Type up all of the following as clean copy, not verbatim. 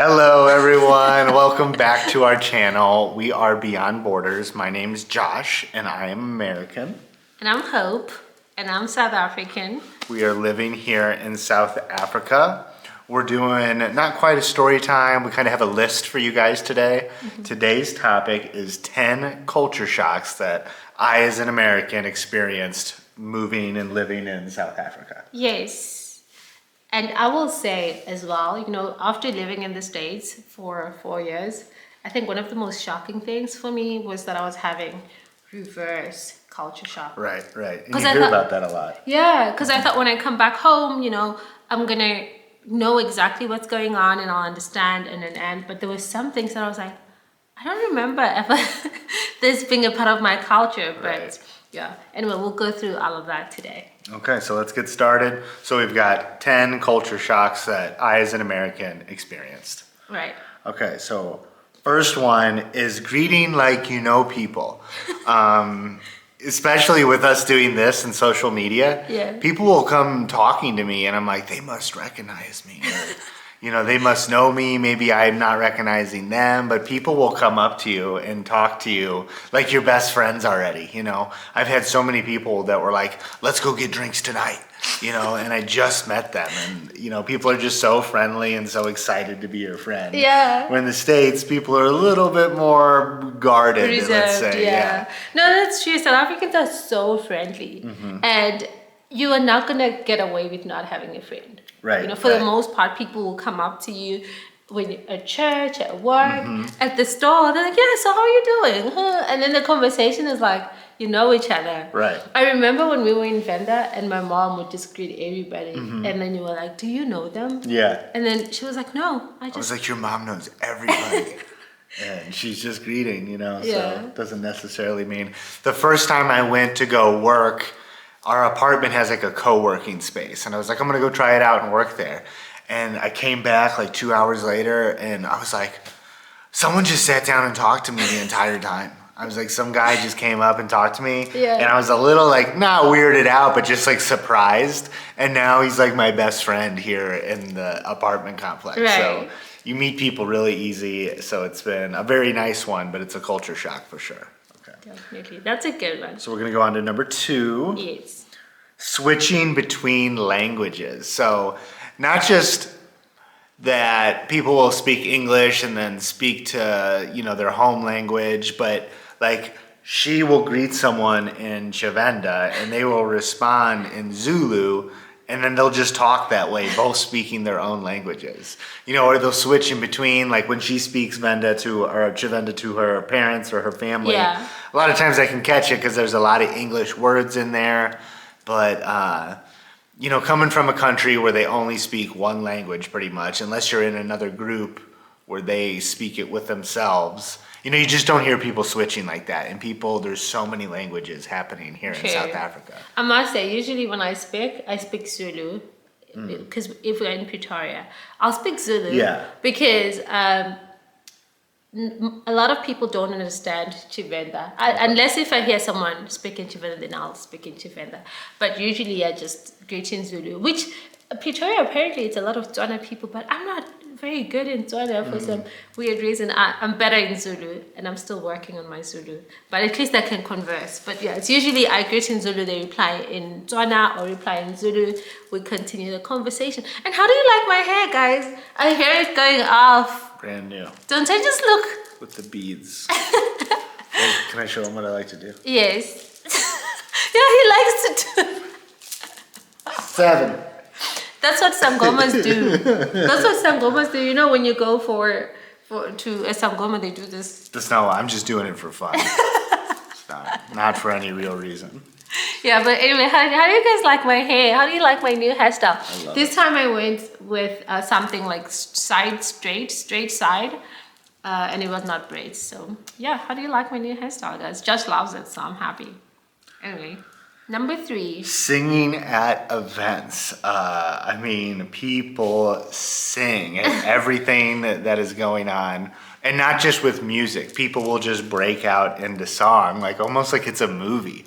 Hello, everyone. Welcome back to our channel. We are Beyond Borders. My name's Josh, and I am American. And I'm Hope, and I'm South African. We are living here in South Africa. We're doing not quite a story time. We kind of have a list for you guys today. Today's topic is 10 culture shocks that I, as an American, experienced moving and living in South Africa. Yes. And I will say as well, after living in the States for 4 years, I think one of the most shocking things for me was that I was having reverse culture shock. Right. And you hear about that a lot. Yeah, because I thought when I come back home, I'm going to know exactly what's going on and I'll understand but there were some things that I was like, I don't remember ever this being a part of my culture, but Right. yeah. Anyway, we'll go through all of that today. Okay, so let's get started. So we've got 10 culture shocks that I, as an American, experienced. Right. Okay, so first one is greeting like you know people. Especially with us doing this and social media, Yeah. people will come talking to me and I'm like, they must recognize me. Or, they must know me. Maybe I'm not recognizing them, but people will come up to you and talk to you like you're best friends already. I've had so many people that were like, let's go get drinks tonight, and I just met them. And, people are just so friendly and so excited to be your friend. Yeah. When in the States, people are a little bit more guarded, let's Reserved, say. yeah. No, that's true. South Africans are so friendly. And you are not going to get away with not having a friend. Right. For the most part, people will come up to you when you're at church, at work, at the store. They're like, yeah, so how are you doing? Huh? And then the conversation is like, you know each other. Right. I remember when we were in Venda and my mom would just greet everybody. And then you were like, do you know them? Yeah. And then she was like, no, I was like, your mom knows everybody. And she's just greeting, so it doesn't necessarily mean. The first time I went to go work, our apartment has like a co-working space. And I was like, I'm going to go try it out and work there. And I came back like 2 hours later and I was like, someone just sat down and talked to me the entire time. I was like, some guy just came up and talked to me. Yeah. And I was a little like, not weirded out, but just like surprised. And now he's like my best friend here in the apartment complex. Right. So you meet people really easy. So it's been a very nice one, but it's a culture shock for sure. Okay. Definitely. That's a good one. So we're going to go on to number 2. Yes. Switching between languages. So not just that people will speak English and then speak to, their home language, but like she will greet someone in Chavenda and they will respond in Zulu and then they'll just talk that way, both speaking their own languages. Or they'll switch in between, like when she speaks Chavenda to her parents or her family. Yeah. A lot of times I can catch it because there's a lot of English words in there. But, coming from a country where they only speak one language pretty much, unless you're in another group where they speak it with themselves, you just don't hear people switching like that. And there's so many languages happening here in South Africa. I must say, usually when I speak Zulu. Because if we're in Pretoria, I'll speak Zulu. Yeah. Because a lot of people don't understand Tshivenda. Unless if I hear someone speaking Tshivenda, then I'll speak in Tshivenda. But usually I just greet in Zulu, which Pretoria apparently it's a lot of Tswana people, but I'm not very good in Tswana for some weird reason. I'm better in Zulu and I'm still working on my Zulu. But at least I can converse. But yeah, it's usually I greet in Zulu, they reply in Tswana or reply in Zulu. We continue the conversation. And how do you like my hair, guys? I hear it going off. Brand new. Don't I just look? With the beads. Can I show them what I like to do? Yes. Yeah, he likes to do. 7. That's what sangomas do. That's what sangomas do. When you go to a sangoma, they do this. I'm just doing it for fun. It's not for any real reason. Yeah, but anyway, how do you guys like my hair? How do you like my new hairstyle? This time I went with something like straight side, and it was not braids. So yeah, how do you like my new hairstyle, guys? Josh loves it, so I'm happy. Anyway, number 3. Singing at events. People sing at everything that is going on. And not just with music. People will just break out into song, almost like it's a movie.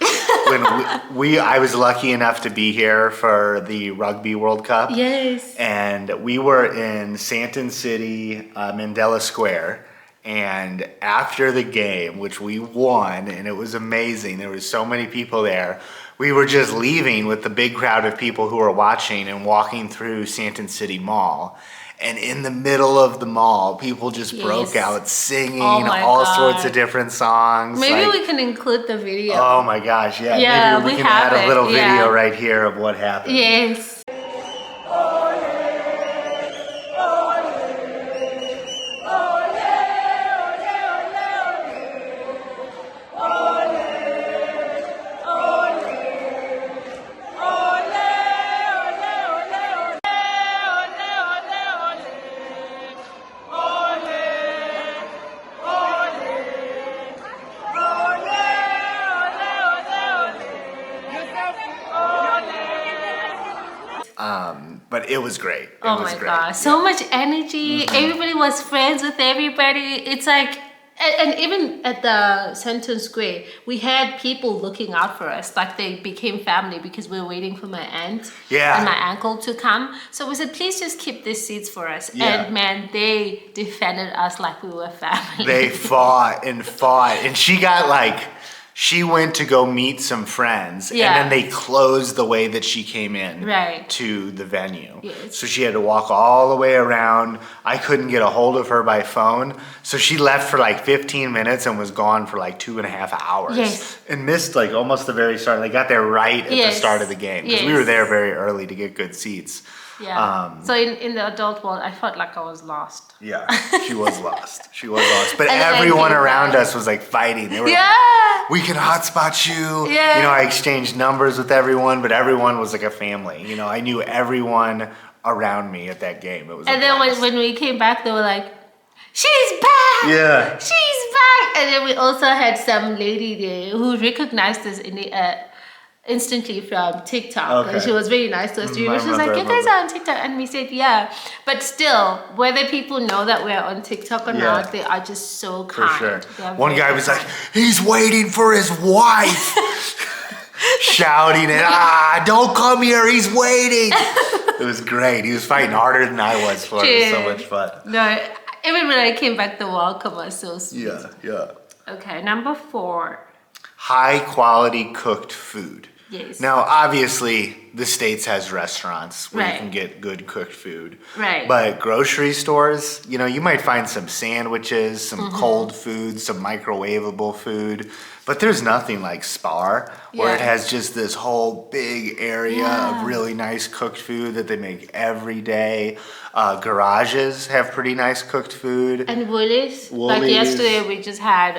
I was lucky enough to be here for the Rugby World Cup. Yes. And we were in Santon City, Mandela Square. And after the game, which we won, and it was amazing, there was so many people there. We were just leaving with the big crowd of people who were watching and walking through Santon City Mall. And in the middle of the mall, people just broke out singing all sorts of different songs. Maybe we can include the video. Oh my gosh, yeah. Yeah, maybe we can have add a little yeah. video right here of what happened. Yes. But it was great. Oh my gosh, so much energy. Everybody was friends with everybody. It's like, and even at the Santon Square, we had people looking out for us. Like they became family because we were waiting for my aunt and my uncle to come. So we said, please just keep these seats for us. Yeah. And man, they defended us like we were family. They fought. And she got she went to go meet some friends, and then they closed the way that she came in to the venue. Yes. So she had to walk all the way around. I couldn't get a hold of her by phone. So she left for 15 minutes and was gone for 2.5 hours. Yes. And missed almost the very start. They got there right at the start of the game because we were there very early to get good seats. Yeah. So in the adult world, I felt like I was lost. Yeah, she was lost. But everyone around us was fighting. They were we can hotspot you. Yeah. I exchanged numbers with everyone, but everyone was like a family. I knew everyone around me at that game. It was. And then when we came back, they were like, "She's back! Yeah, she's back!" And then we also had some lady there who recognized us instantly from TikTok. Okay. And she was very nice to us. She was like, "You guys are on TikTok?" And we said, "Yeah." But still, whether people know that we're on TikTok or not, they are just so kind. For sure. One guy was like, "He's waiting for his wife." Shouting it, don't come here, he's waiting. It was great. He was fighting harder than I was for it. It was so much fun. No, even when I came back, the welcome was so sweet. Yeah. Okay, number 4. High quality cooked food. Yes. Now, obviously, the States has restaurants where you can get good cooked food. Right. But grocery stores, you might find some sandwiches, some cold food, some microwavable food. But there's nothing like Spar, where it has just this whole big area of really nice cooked food that they make every day. Garages have pretty nice cooked food. And Woolies. Like yesterday, we just had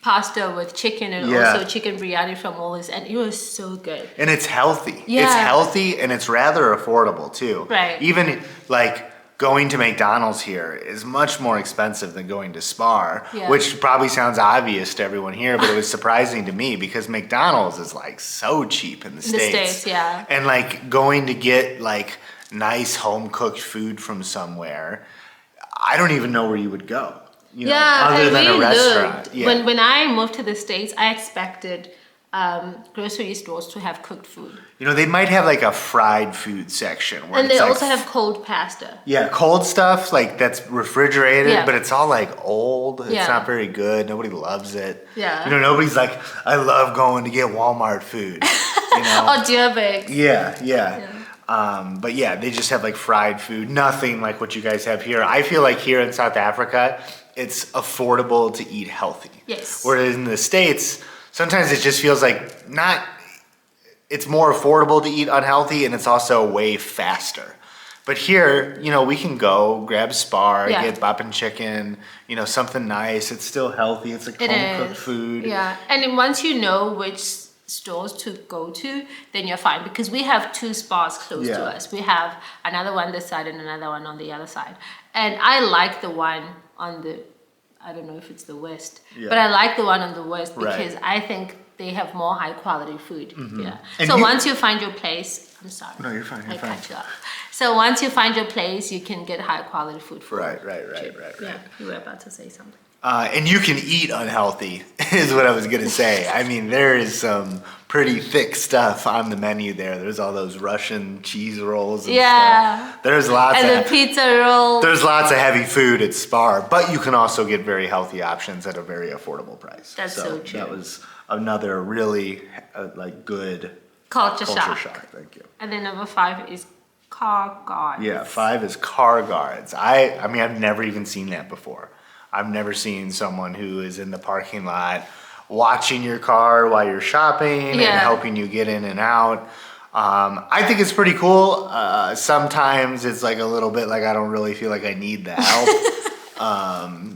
pasta with chicken and also chicken biryani from Woolies, and it was so good. And it's healthy. Yeah. It's healthy and it's rather affordable too. Right. Even going to McDonald's here is much more expensive than going to Spar, which probably sounds obvious to everyone here, but it was surprising to me because McDonald's is so cheap in the States. The States, yeah. And going to get nice home cooked food from somewhere, I don't even know where you would go. Other than a restaurant. Yeah. When I moved to the States, I expected grocery stores to have cooked food. They might have a fried food section. And they also have cold pasta. Yeah, cold stuff that's refrigerated, but it's all old. It's not very good. Nobody loves it. Yeah. Nobody's I love going to get Walmart food. Or Deer Bags. Yeah. But they just have fried food. Nothing like what you guys have here. I feel here in South Africa, it's affordable to eat healthy. Yes. Whereas in the States, sometimes it just feels it's more affordable to eat unhealthy and it's also way faster. But here, we can go grab Spar, get boppin' chicken, something nice. It's still healthy. It's home-cooked food. Yeah, and then once you know which stores to go to, then you're fine because we have 2 Spars close to us. We have another one this side and another one on the other side. And I like the one on the, I don't know if it's the west, but I like the one on the west because I think they have more high quality food. Yeah. And so once you find your place, I'm sorry. No, you're fine. I cut you off. So once you find your place, you can get high quality food. Right. Yeah, you were about to say something. And you can eat unhealthy, is what I was gonna say. I mean, there is some pretty thick stuff on the menu there. There's all those Russian cheese rolls and stuff. There's lots And of the pizza roll. there's lots of heavy food at Spar, but you can also get very healthy options at a very affordable price. That's so true. That was another really good Culture culture shock. shock. Thank you. And then number 5 is car guards. Yeah, 5 is car guards. I mean, I've never even seen that before. I've never seen someone who is in the parking lot watching your car while you're shopping and helping you get in and out. I think it's pretty cool. Sometimes it's like a little bit like I don't really feel like I need the help.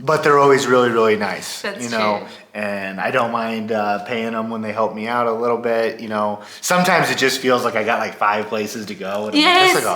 But they're always really, really nice. That's true. And I don't mind paying them when they help me out a little bit. Sometimes it just feels like I got like 5 places to go. And Yes. I'm just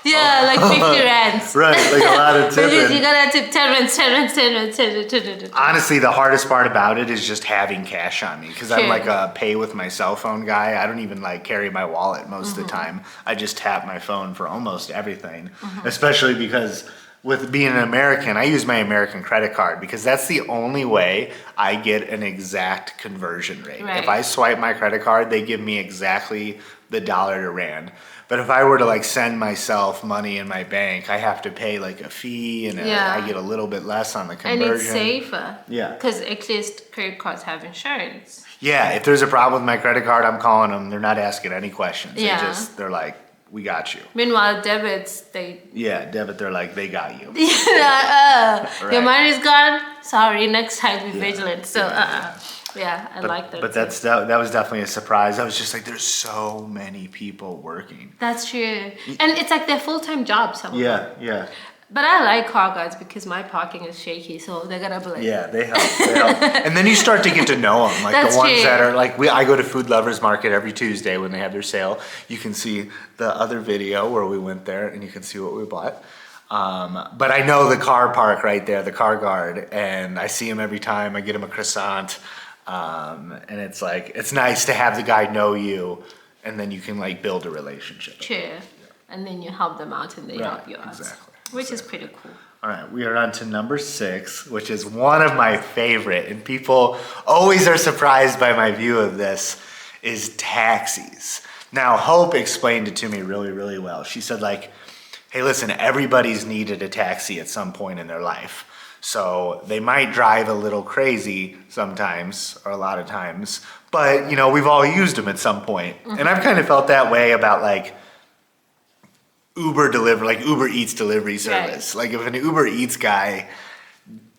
Like 50 rands. right, like a lot of Because tipping. you gotta tip 10 rands, 10 rands, 10 rands, 10 rands, 10 rands. Honestly, the hardest part about it is just having cash on me because I'm Sure. like a pay with my cell phone guy. I don't even like carry my wallet most of the time. I just tap my phone for almost everything, especially because with being an American, I use my American credit card because that's the only way I get an exact conversion rate. Right. If I swipe my credit card, they give me exactly the dollar to rand. But if I were to like send myself money in my bank, I have to pay like a fee and Yeah. I get a little bit less on the And conversion. it's safer. Yeah. Because at least credit cards have insurance. Yeah, if there's a problem with my credit card, I'm calling them. They're not asking any questions. Yeah. They're like, we got you. Meanwhile, debits, they. Yeah, debit, they're like, they got you. Your Right. money's gone. Sorry, next time be vigilant. So, yeah, I like that. But too. that was definitely a surprise. I was just like, there's so many people working. That's true. And it's like their full-time job. Some of them. Yeah. But I like car guards because my parking is shaky, so they're gonna be like, Yeah, they help. And then you start to get to know them. Like That's the ones true. that are like, I go to Food Lovers Market every Tuesday when they have their sale. You can see the other video where we went there and you can see what we bought. But I know the car park right there, the car guard, and I see him every time. I get him a croissant. And it's like, it's nice to have the guy know you and then you can like build a relationship. Sure. And then you help them out and they Right, help you out. exactly. Which is pretty cool. All right, we are on to number 6, which is one of my favorite, and people always are surprised by my view of this, is taxis. Now, Hope explained it to me really, really well. She said like, hey, listen, everybody's needed a taxi at some point in their life. So they might drive a little crazy sometimes, or a lot of times, but we've all used them at some point. And I've kind of felt that way about like, Uber Eats delivery service. Like if an Uber Eats guy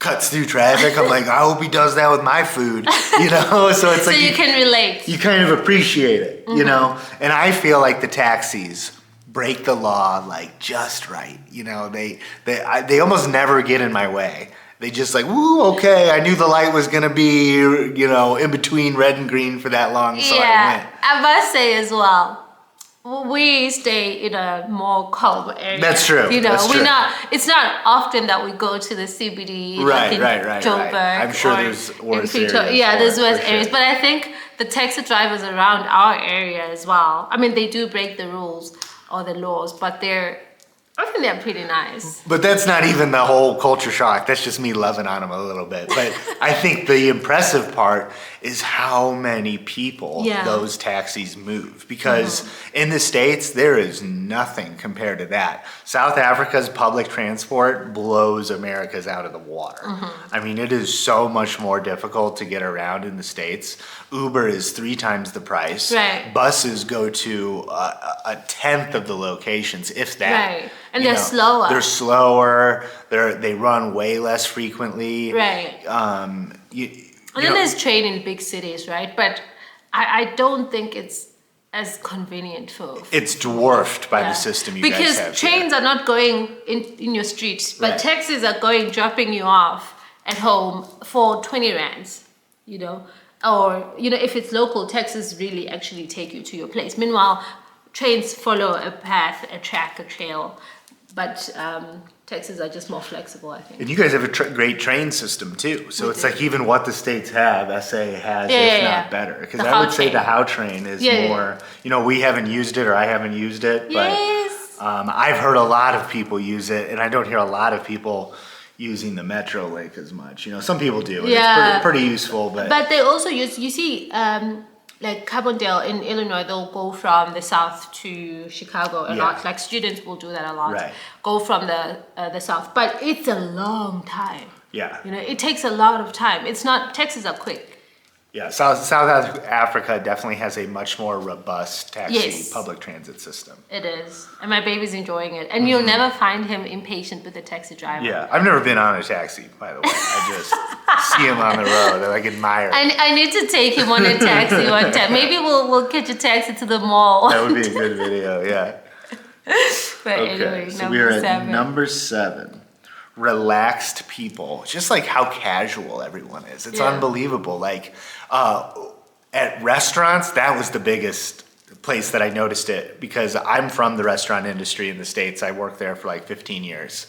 cuts through traffic, I'm like, I hope he does that with my food, So it's like So you can relate. you kind of appreciate it, And I feel like the taxis break the law like just right. They almost never get in my way. They just like, woo, okay, I knew the light was gonna be, in between red and green for that long, so I went. I must say as well, we stay in a more calm area. That's true. That's true. It's not often that we go to the CBD, Right, like in right. Joburg. I'm sure or there's in worse Pretoria. areas. Yeah, there's worse for areas. sure. But I think the taxi drivers around our area as well, I mean, they do break the rules or the laws, but I think they're pretty nice. But that's not even the whole culture shock. That's just me loving on them a little bit. But I think the impressive part is how many people those taxis move. Because in the States, there is nothing compared to that. South Africa's public transport blows America's out of the water. I mean, it is so much more difficult to get around in the States. Uber is 3 times the price. Right. Buses go to a tenth of the locations, if that. Right. And they're slower. They're slower. They run way less frequently. Right. And then there's train in big cities, right? But I don't think it's as convenient for it's dwarfed by the system you guys have. Because trains are not going in your streets, but taxis are dropping you off at home for 20 rands, Or, if it's local, taxis really actually take you to your place. Meanwhile, trains follow a path, a track, a trail. But taxis are just more flexible, I think. And you guys have a great train system too. So it's like even what the states have, SA has, if not better. Because I would say the How train is more, we haven't used it or I haven't used it. But I've heard a lot of people use it. And I don't hear a lot of people, using the Metro link as much. Some people do. And Yeah. It's pretty useful, but They also use, you see, like Carbondale in Illinois, they'll go from the south to Chicago a Yeah. lot. Like students will do that a lot. Right. Go from the south, but it's a long time. yeah. It takes a lot of time. It's not, Texas are quick. Yeah, South Africa definitely has a much more robust taxi Yes. public transit system. It is. And my baby's enjoying it. And you'll never find him impatient with the taxi driver. Yeah, I've never been on a taxi, by the way. I just see him on the road and I admire it. I need to take him on a taxi one time. Maybe we'll catch a taxi to the mall. That would be a good video, yeah. But Okay, anyway, so number we are at 7. number 7. Relaxed people. Just like how casual everyone is. It's Yeah. unbelievable. Like at restaurants, that was the biggest place that I noticed it because I'm from the restaurant industry in the States. I worked there for like 15 years.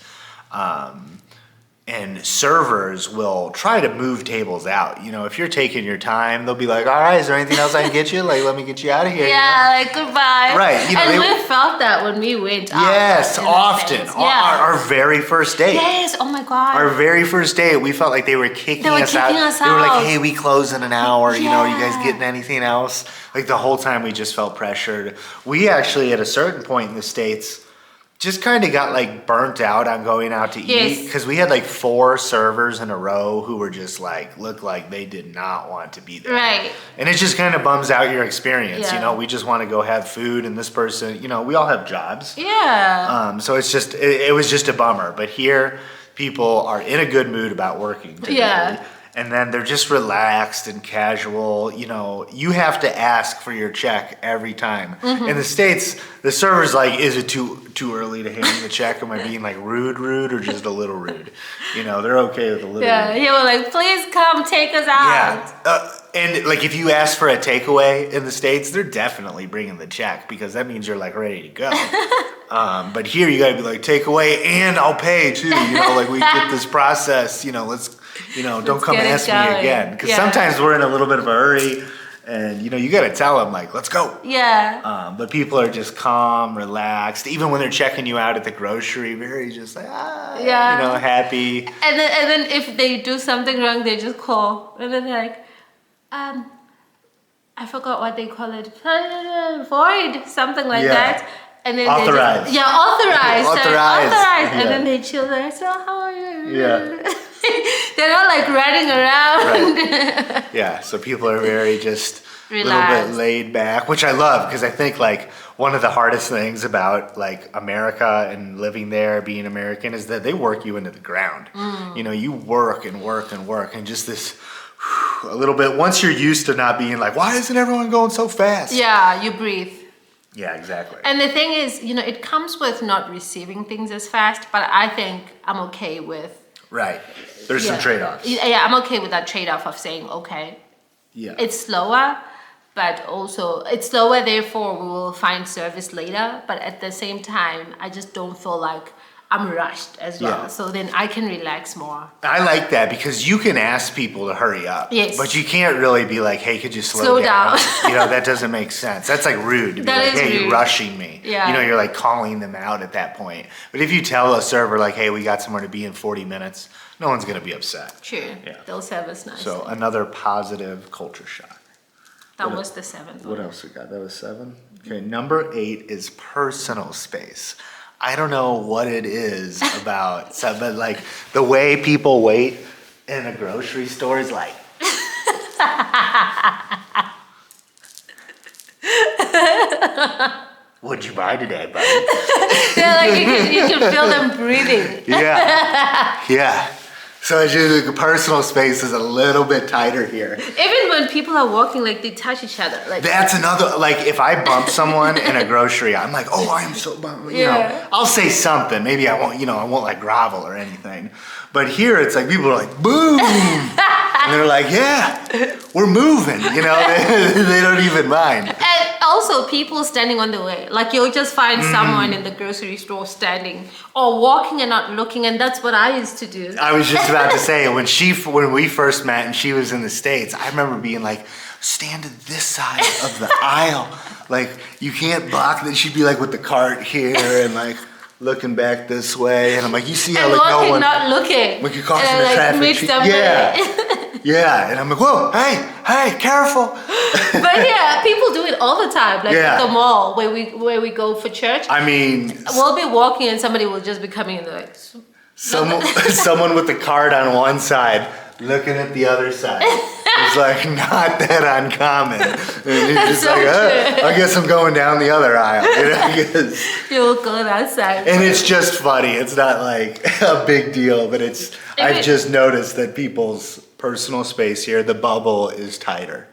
And servers will try to move tables out. If you're taking your time, they'll be like, all right, is there anything else I can get you? Like, let me get you out of here. Yeah, like goodbye. Right, And we felt that when we went out. Yes, in the often. States. Yeah. Our very first date. Yes, oh my God. Our very first date, we felt like they were kicking us out. kicking us They were like, out. hey, we close in an hour. Are you guys Yeah. getting anything else? Like the whole time we just felt pressured. We actually, at a certain point in the States, just kind of got like burnt out on going out to Yes. eat because we had like 4 servers in a row who were just like, looked like they did not want to be there. Right. And it just kind of bums out your experience. Yeah. We just want to go have food and this person, we all have jobs. Yeah. So it's just, it was just a bummer. But here, people are in a good mood about working. Typically. Yeah. And then they're just relaxed and casual. You have to ask for your check every time. Mm-hmm. In the States, the server's like, is it too early to hand me the check? Am I being like rude, or just a little rude? They're okay with a little Yeah, rude. he was like, please come take us out. Yeah. And like if you ask for a takeaway in the States, they're definitely bringing the check because that means you're like ready to go. But here you gotta be like, takeaway and I'll pay too. Like we get this process, let's, don't come get it ask me going. again. Because Yeah. sometimes we're in a little bit of a hurry and, you gotta tell them like, let's go. Yeah. But people are just calm, relaxed. Even when they're checking you out at the grocery, very just like, Yeah. happy. And then if they do something wrong, they just call. And then they're like, I forgot what they call it. Void, something like Yeah. that. And then Authorized. They just, authorized. Authorized. Authorized. Yeah. And then they chill there. So how are you? Yeah. They're not like running around. Right. Yeah, so people are very just a little Relaxed. bit laid back, which I love because I think like one of the hardest things about like America and living there, being American, is that they work you into the ground. You work and work and work and just this a little bit, once you're used to not being like, why isn't everyone going so fast? Yeah, you breathe. Yeah, exactly. And the thing is, it comes with not receiving things as fast, but I think I'm okay with. Right. There's some trade-offs. Yeah, I'm okay with that trade-off of saying, okay, Yeah. it's slower, but also it's slower, therefore we will find service later. But at the same time, I just don't feel like I'm rushed as well. Yeah. So then I can relax more. I like that because you can ask people to hurry up. Yes. But you can't really be like, hey, could you slow Slow down? down. That doesn't make sense. That's like rude to be That like, is hey, you're rude. rushing me. Yeah. You're like calling them out at that point. But if you tell a server like, hey, we got somewhere to be in 40 minutes, no one's going to be upset. True. Yeah. They'll service nicely. So another positive culture shock. that was the 7th What one. else we got? That was 7. Okay, number 8 is personal space. I don't know what it is about, but like the way people wait in a grocery store is like. What'd you buy today, buddy? Yeah, like you can feel them breathing. Yeah. So it's just like personal space is a little bit tighter here. Even when people are walking, like they touch each other. Like That's another, like if I bump someone in a grocery, I'm like, oh, I am so bummed. Yeah. I'll say something. Maybe I won't like grovel or anything. But here it's like people are like, boom. And they're like, yeah, we're moving. They don't even mind. And also people standing on the way. Like you'll just find someone in the grocery store standing or walking and not looking, and that's what I used to do. I was just about to say, when we first met and she was in the States, I remember being like, stand to this side of the aisle. Like, you can't block. Then she'd be like with the cart here and like, looking back this way, and I'm like, you see how And like no walking, one, not looking. like you're crossing And the like traffic. meet somebody. Yeah, and I'm like, whoa, hey, careful. But yeah, people do it all the time. Like Yeah. at the mall where we go for church. I mean, We'll be walking and somebody will just be coming in like. someone with the card on one side, looking at the other side. It's like not that uncommon. And you're just So like, true. I guess I'm going down the other aisle. You know, 'cause- You'll go outside. and it's just funny. It's not like a big deal, but I've just noticed that people's personal space here, the bubble is tighter.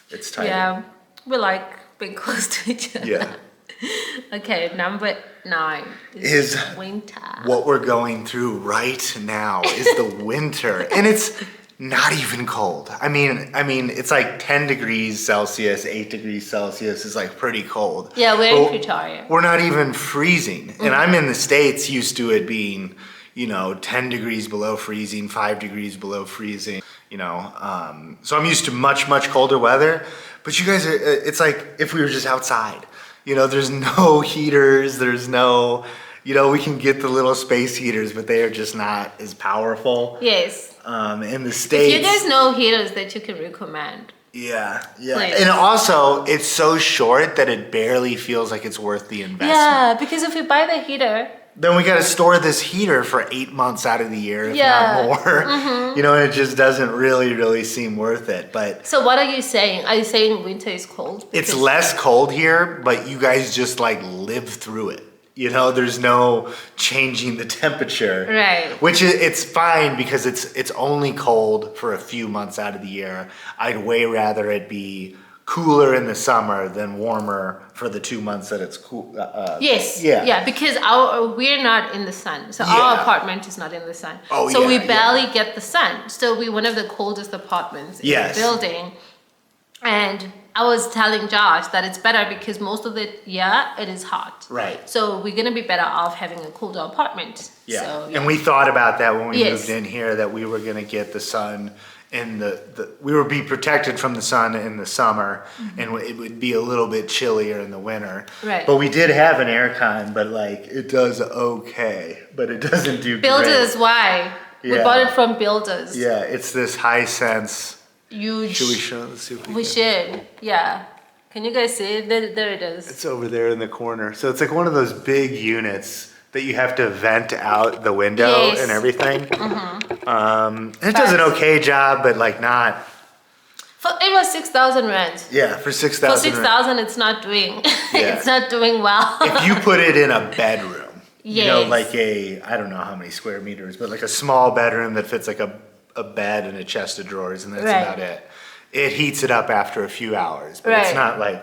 It's tighter. Yeah, we like being close to each other. Yeah. Okay, number 9 Is winter. What we're going through right now is the winter, and it's not even cold. I mean, it's like 10 degrees Celsius, 8 degrees Celsius is like pretty cold. Yeah, we're in But Pretoria. We're not even freezing, and I'm in the States used to it being, 10 degrees below freezing, 5 degrees below freezing, so I'm used to much, much colder weather, but you guys it's like if we were just outside, there's no heaters, there's no, we can get the little space heaters, but they are just not as powerful. Yes. In the States. If you guys know heaters that you can recommend. Yeah. Please. And also, it's so short that it barely feels like it's worth the investment. Yeah, because if you buy the heater, Then we got to store this heater for 8 months out of the year, if Yeah. not more. And it just doesn't really seem worth it. But so what are you saying? Are you saying winter is cold? it's Because- less cold here, but you guys just like live through it. There's no changing the temperature. Right. Which it's fine because it's only cold for a few months out of the year. I'd way rather it be cooler in the summer than warmer for the 2 months that it's cool. Yes. Yeah. Yeah, because we're not in the sun. So Yeah. our apartment is not in the sun. Oh, so yeah, we yeah. barely get the sun. So we're one of the coldest apartments in Yes. the building. And I was telling Josh that it's better because most of the year it is hot. Right. So we're gonna be better off having a colder apartment. Yeah. So, And we thought about that when we Yes. moved in here, that we were gonna get the sun in we would be protected from the sun in the summer, and it would be a little bit chillier in the winter. Right. But we did have an aircon, but like it does okay, but it doesn't do Builders, great. why? We Yeah. bought it from Builders. Yeah, it's this Hisense. Huge. Should we show? Let's see if we We can. should. Yeah. Can you guys see it? There it is. It's over there in the corner. So it's like one of those big units that you have to vent out the window Yes. and everything. It does an okay job, but like not. It was 6,000 rand. Yeah, for For 6,000. 6,000, it's not doing. Yeah. It's not doing well. If you put it in a bedroom, Yes. like I don't know how many square meters, but like a small bedroom that fits like a bed and a chest of drawers, and that's Right. about it. It heats it up after a few hours, but it's Right. not like,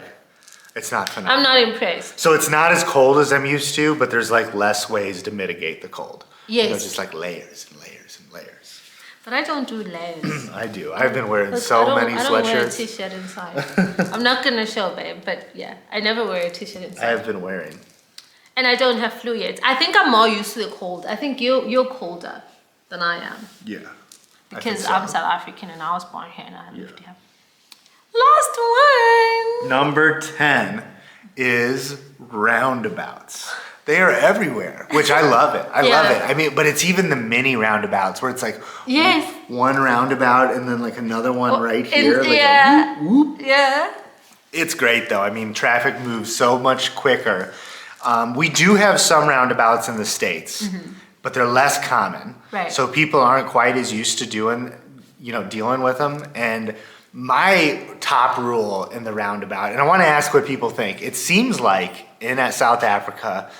it's not phenomenal. I'm not impressed. So it's not as cold as I'm used to, but there's like less ways to mitigate the cold. Yes. Just like layers and layers and layers. But I don't do layers. I do. I've been wearing Look, so many I don't wear a sweatshirts. t-shirt inside. I'm not gonna show, babe, but yeah, I never wear a t-shirt I inside. have been wearing. And I don't have flu yet. I think I'm more used to the cold. I think you're colder than I am. Yeah. I think Because so. I'm South African and I was born here and I lived Yeah. here. Last one. Number 10 is roundabouts. They are everywhere, which I love it. I love Yeah. it. I mean, but it's even the mini roundabouts where it's like Yes. one roundabout and then like another one right And- here. Like yeah. a whoop, whoop. Yeah. It's great though. I mean, traffic moves so much quicker. We do have some roundabouts in the States, but they're less common. Right. So people aren't quite as used to dealing with them. And my top rule in the roundabout, and I want to ask what people think. It seems like at South Africa,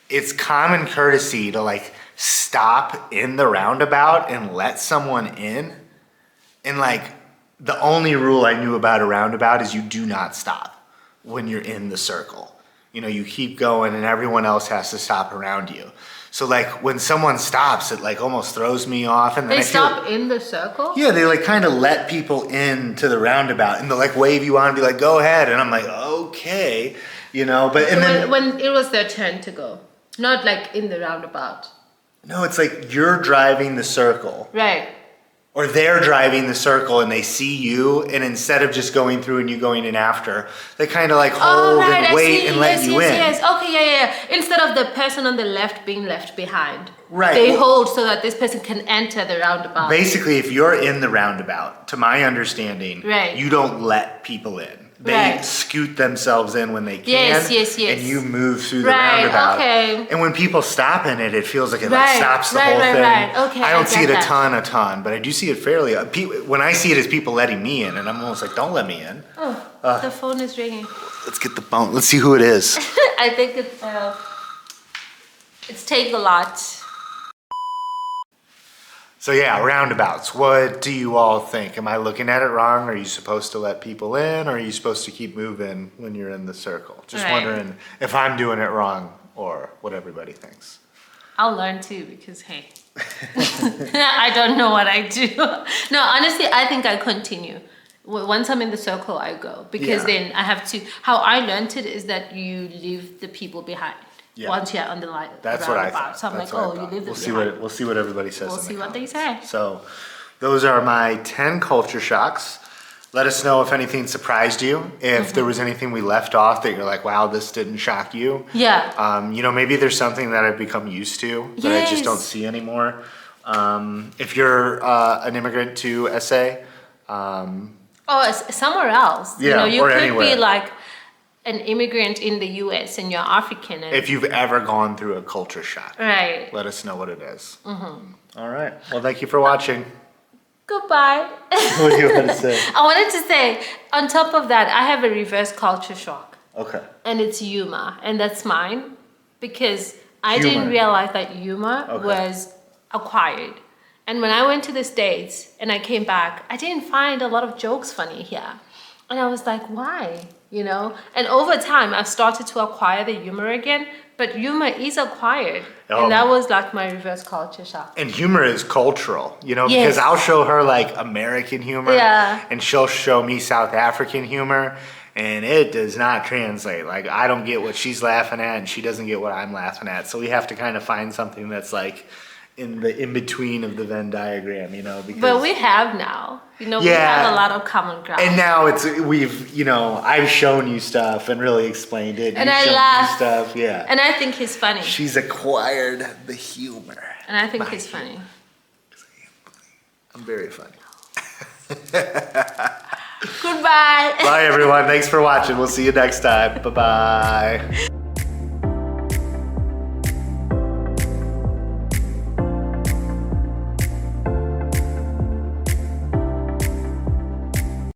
it's common courtesy to like stop in the roundabout and let someone in. And like the only rule I knew about a roundabout is you do not stop when you're in the circle. You keep going and everyone else has to stop around you. So like when someone stops, it like almost throws me off. And then They I feel, stop in the circle? yeah, they like kind of let people into the roundabout and they'll like wave you on and be like, go ahead. And I'm like, okay, but and then When it was their turn to go. Not like in the roundabout. no, it's like you're driving the circle. Right. or they're driving the circle and they see you, and instead of just going through and you going in after, they kind of like hold and wait and let you in. Yes. Okay, yeah. Instead of the person on the left being left behind, Right. they hold so that this person can enter the roundabout. Basically, if you're in the roundabout, to my understanding, Right. you don't let people in. They Right. scoot themselves in when they can, Yes. and you move through the Right, roundabout. okay. And when people stop in it, it feels like it like Right, stops the right, whole right, thing. right. Okay, I don't I see it get a ton, but I do see it fairly. When I see it as people letting me in, and I'm almost like, don't let me in. Oh, the phone is ringing. Let's get the phone. Let's see who it is. I think it's Take a Lot. So yeah, roundabouts. What do you all think? Am I looking at it wrong? Are you supposed to let people in, or are you supposed to keep moving when you're in the circle? Just Right. wondering if I'm doing it wrong or what everybody thinks. I'll learn too because, hey, I don't know what I do. No, honestly, I think I continue. Once I'm in the circle, I go because Yeah. then I have to. How I learned it is that you leave the people behind. Yeah. Once you're on the line. That's what I roundabout. thought. So I'm That's like, what I oh, you thought. leave them We'll see behind. we'll see what everybody says. We'll in the see what they comments. say. So, those are my 10 culture shocks. Let us know if anything surprised you. If there was anything we left off that you're like, wow, this didn't shock you. Yeah. Maybe there's something that I've become used to that I just don't Yes. see anymore. If you're an immigrant to SA, Oh, it's somewhere else. Yeah, you or could anywhere. be like an immigrant in the US and you're African. And, if you've ever gone through a culture shock, right. let us know what it is. All right. Well, thank you for watching. Goodbye. What do you want to say? I wanted to say, on top of that, I have a reverse culture shock. Okay. And it's humor. And that's mine. Because I Humor. didn't realize that humor Okay. was acquired. And when I went to the States and I came back, I didn't find a lot of jokes funny here. And I was like, why? And over time, I've started to acquire the humor again. But humor is acquired. Oh. And that was like my reverse culture shock. And humor is cultural, Yes. because I'll show her like American humor, Yeah. and she'll show me South African humor, and it does not translate. Like, I don't get what she's laughing at, and she doesn't get what I'm laughing at. So we have to kind of find something that's like in the in between of the Venn diagram, because. But we have now. We Yeah. have a lot of common ground. And now I've shown you stuff and really explained it. And You've I shown me laugh. stuff, yeah. And I think he's funny. She's acquired the humor. And I think My he's funny. I'm very funny. Goodbye. Bye, everyone. Thanks for watching. We'll see you next time. Bye-bye.